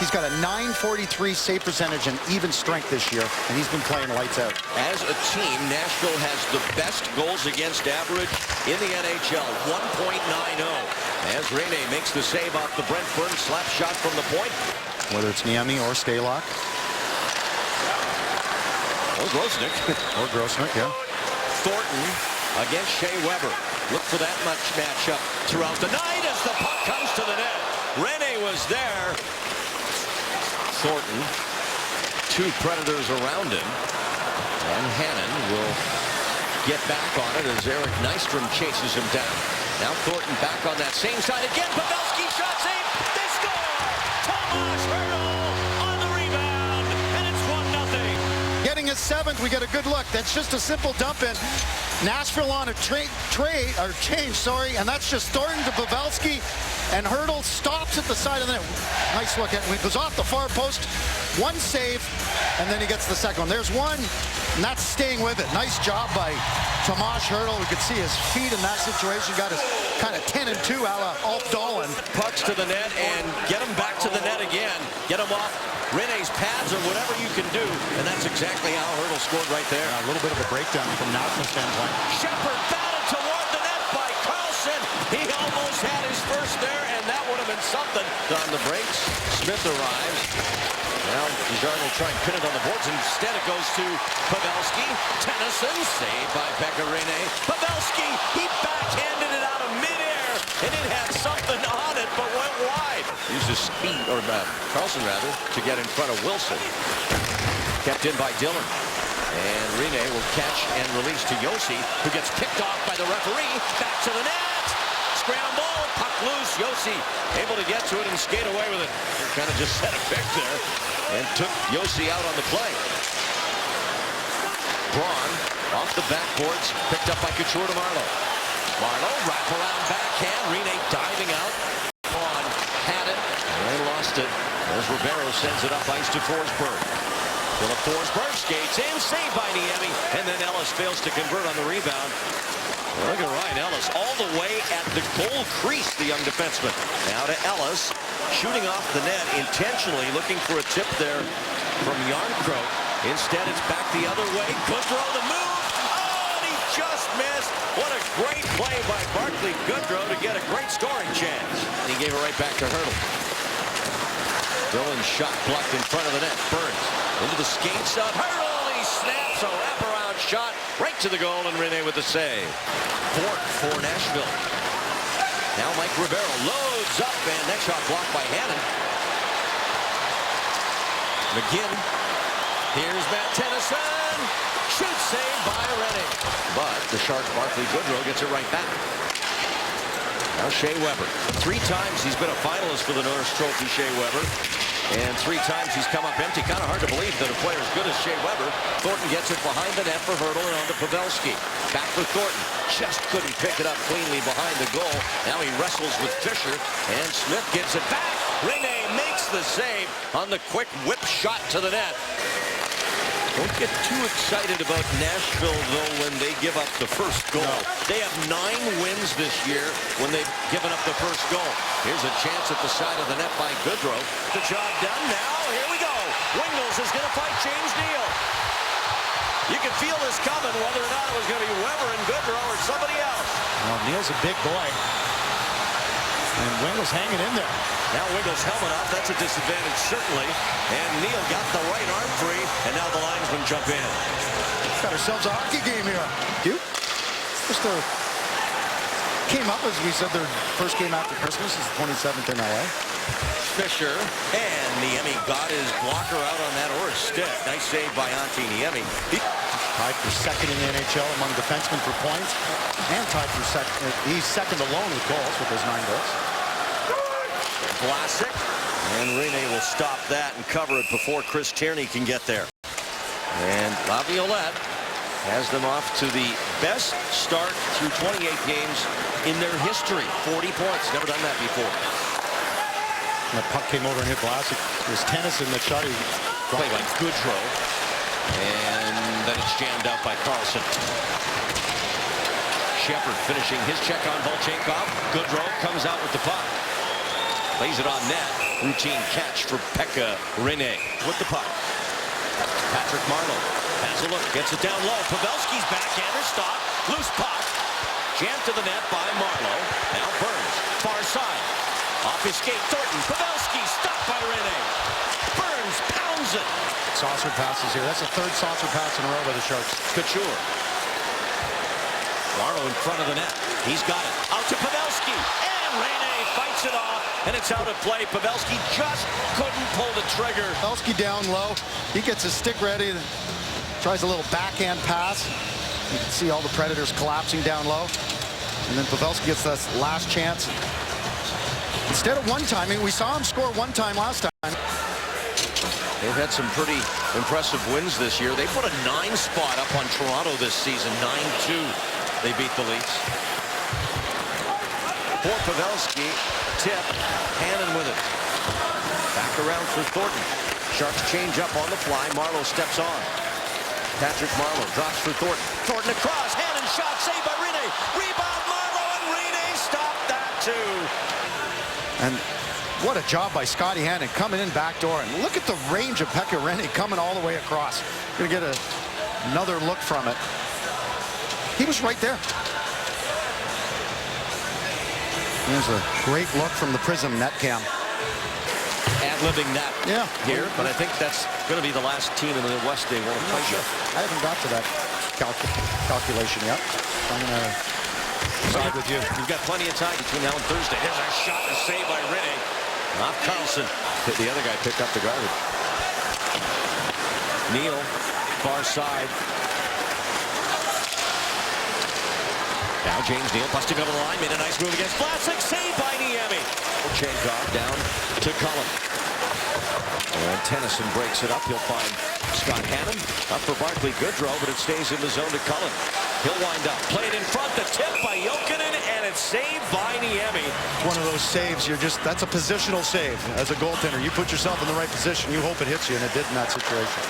He's got a .943 save percentage and even strength this year, and he's been playing lights out. As a team, Nashville has the best goals against average in the NHL, 1.90. As Rene makes the save off the Brentford slap shot from the point. Whether it's Niemi or Stalock. Or Grosnick. Or Grosnick, yeah. Thornton against Shea Weber. Look for that much matchup throughout the night as the puck comes to the net. Rene was there. Thornton, two Predators around him. And Hannon will get back on it as Eric Nystrom chases him down. Now Thornton back on that same side again. Pavelski shot save. They score! Tomas Hertl on the rebound. And it's 1-0. Getting a seventh, we get a good look. That's just a simple dump in. Nashville on a change, and that's just Thornton to Pavelski, and Hertl stops at the side of the net. Nice look at it. It goes off the far post, one save, and then he gets the second one. There's one, and that's staying with it. Nice job by Tomas Hertl. We could see his feet in that situation. Got his kind of 10 and 2 a la Ulf Dolan. Pucks to the net and get him back to the net again. Get him off Rene's pads or whatever you can do, and that's exactly how Hertl scored right there. A little bit of a breakdown from Nashville standpoint. Shepard batted toward the net by Carlson. He almost had his first there, and that would have been something. On the breaks, Smith arrives. Now Desjardins will try and pin it on the boards. Instead it goes to Pavelski. Tennyson, saved by Pekka Rinne. Pavelski, he backhanded it out of midair, and it had something on it, but went wide. Used his speed, or Carlson rather, to get in front of Wilson. Kept in by Dillon. And Rinne will catch and release to Josi, who gets kicked off by the referee. Back to the net. Scramble, puck loose. Josi able to get to it and skate away with it. Kind of just set a pick there and took Josi out on the play. Braun off the backboards, picked up by Couture to Marleau. Marleau, wraparound backhand. Rinne diving out. Braun had it, and they lost it as Ribeiro sends it up ice to Forsberg. Philip Forsberg skates in, saved by Niemi, and then Ellis fails to convert on the rebound. Look at Ryan Ellis all the way at the goal crease, the young defenseman. Now to Ellis, shooting off the net intentionally, looking for a tip there from Jarnkrok. Instead, it's back the other way. Goodrow the move. Oh, and he just missed. What a great play by Barclay Goodrow to get a great scoring chance. And he gave it right back to Hertl. Dillon's shot blocked in front of the net. Burns into the skates of Hertl. He snaps a wraparound shot right to the goal, and Rinne with the save. Fort for Nashville. Now Mike Ribeiro loads up, and next shot blocked by Hannon. McGinn. Here's Matt Tennyson. Shoot save by Rinne. But the shark Barclay Goodrow gets it right back. Now Shea Weber. 3 times he's been a finalist for the Norris Trophy, Shea Weber. And 3 times he's come up empty. Kind of hard to believe that a player as good as Shea Weber. Thornton gets it behind the net for Hertl and on to Pavelski. Back for Thornton. Just couldn't pick it up cleanly behind the goal. Now he wrestles with Fisher, and Smith gets it back. Rinne makes the save on the quick whip shot to the net. Don't get too excited about Nashville, though, when they give up the first goal. No. They have 9 wins this year when they've given up the first goal. Here's a chance at the side of the net by Goodrow. The job done now. Here we go. Wingles is going to fight James Neal. You could feel this coming, whether or not it was going to be Weber and Goodrow or somebody else. Well, Neal's a big boy. And Wingles hanging in there. Now Wingles helmet off. That's a disadvantage, certainly. And Neal got the right arm free, and now the linesmen jump in. Got ourselves a hockey game here. You? Just came up, as we said, their first game after Christmas is the 27th in LA. Fisher, and Niemi got his blocker out on that, or his stick. Nice save by Antti Niemi. Tied for second in the NHL among defensemen for points, and tied for second. He's second alone with goals with his 9 goals. Vlasic, and Rinne will stop that and cover it before Chris Tierney can get there. And Laviolette has them off to the best start through 28 games in their history. 40 points, never done that before. And the puck came over and hit Vlasic. It was Tennyson that shot him. Play by Goodrow. And then it's jammed out by Carlson. Shepard finishing his check on Volchenkov. Goodrow comes out with the puck. Lays it on net. routine catch for Pekka Rinne with the puck. Patrick Marleau has a look, gets it down low. Pavelski's backhander stop, loose puck, jammed to the net by Marleau. Now Burns, far side, off his skate. Thornton, Pavelski stopped by Rinne. Burns pounds it. Saucer passes here. That's the third saucer pass in a row by the Sharks. Couture. Marleau in front of the net. He's got it. Out to Pavelski. And Rinne fights it off. And it's out of play. Pavelski just couldn't pull the trigger. Pavelski down low. He gets his stick ready. Tries a little backhand pass. You can see all the Predators collapsing down low. And then Pavelski gets that last chance. Instead of one-timing, we saw him score one time last time. They've had some pretty impressive wins this year. They put a 9 spot up on Toronto this season. 9-2. They beat the Leafs. For Pavelski, tip, Hannon with it. Back around for Thornton. Sharks change up on the fly. Marleau steps on. Patrick Marleau drops for Thornton. Thornton across. Hannon shot saved by Rinne. Rebound Marleau, and Rinne stopped that too. And what a job by Scotty Hannon coming in backdoor. And look at the range of Pekka Rinne coming all the way across. Going to get another look from it. He was right there. There's a great look from the Prism net cam. Ad-libbing that here, but I think that's going to be the last team in the West they want to play with. I haven't got to that calculation yet. I'm going to side with you. You've got plenty of time between now and Thursday. There's a shot and save by Rinne. Off Carlson. The other guy picked up the garbage. Neal, far side. Now James Neal busting over the line, made a nice move against Vlasic, saved by Niemi. Chenkov down to Cullen. And Tennyson breaks it up. He'll find Scott Hannon. Up for Barclay Goodrow, but it stays in the zone to Cullen. He'll wind up. Played in front, the tip by Jokinen, and it's saved by Niemi. One of those saves, that's a positional save. As a goaltender, you put yourself in the right position, you hope it hits you, and it did in that situation.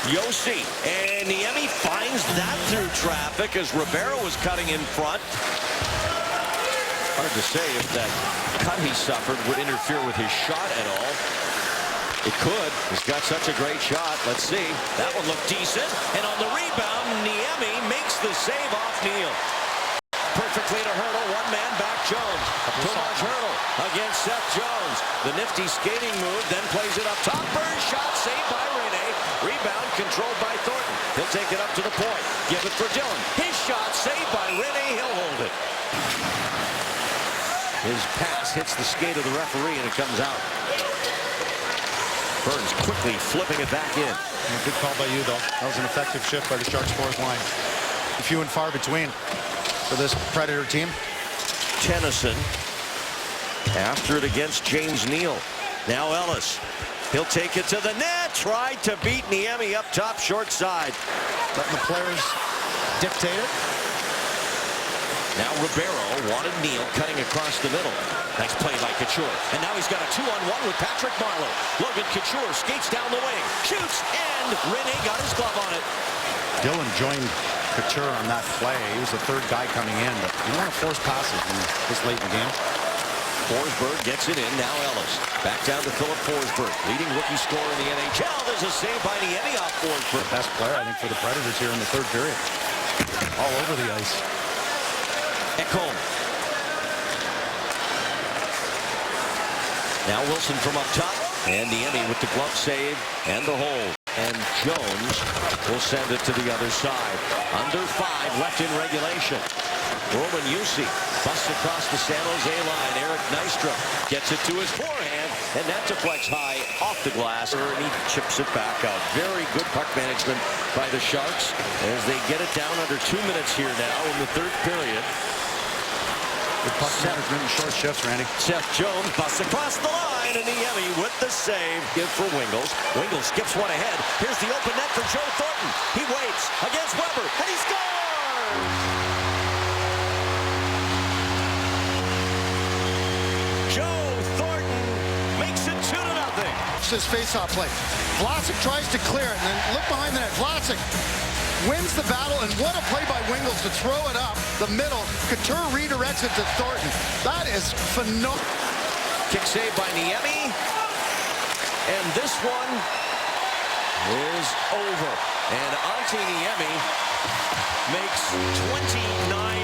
Josi, and Niemi finds that through traffic as Ribeiro was cutting in front. Hard to say if that cut he suffered would interfere with his shot at all. It could. He's got such a great shot. Let's see. That one looked decent. And on the rebound, Niemi makes the save off Neal. Perfectly to Hurdle. One man back Jones. Tomas Hurdle against Seth Jones. The nifty skating move, then plays it up top. Burns shot saved by Rinne. Rebound controlled by Thornton. He'll take it up to the point. Give it for Dillon. His shot saved by Rinne. He'll hold it. His pass hits the skate of the referee and it comes out. Burns quickly flipping it back in. Good call by you, though. That was an effective shift by the Sharks fourth line. Few and far between for this Predator team. Tennyson after it against James Neal. Now Ellis. He'll take it to the net. Tried to beat Niemi up top, short side. Letting the players dictate it. Now Ribeiro wanted Neal cutting across the middle. Nice play by Couture. And now he's got a 2-on-1 with Patrick Marleau. Logan Couture skates down the wing. Shoots, and Rinne got his glove on it. Dillon joined Couture on that play. He was the third guy coming in, but you don't want to force passes this late in the game. Forsberg gets it in. Now Ellis. Back down to Philip Forsberg. Leading rookie scorer in the NHL. There's a save by Niemi off Forsberg. Best player, I think, for the Predators here in the third period. All over the ice. Ekholm. Now Wilson from up top. And Niemi with the glove save and the hold. And Jones will send it to the other side. Under 5 left in regulation. Roman Jussi busts across the San Jose line. Eric Nystrom gets it to his forehand, and that deflects high off the glass, and he chips it back out. Very good puck management by the Sharks as they get it down under 2 minutes here now in the third period. Good puck management in short shifts, Randy. Seth Jones busts across the line, and Niemi with the save. Give for Wingles. Wingles skips one ahead. Here's the open net for Joe Thornton. He waits against Weber, and he scores! Joe Thornton makes it 2-0. It's his face-off play. Vlasic tries to clear it, and then look behind the net. Vlasic wins the battle, and what a play by Wingles to throw it up the middle. Couture redirects it to Thornton. That is phenomenal. Kick save by Niemi. And this one is over. And Antti Niemi makes 29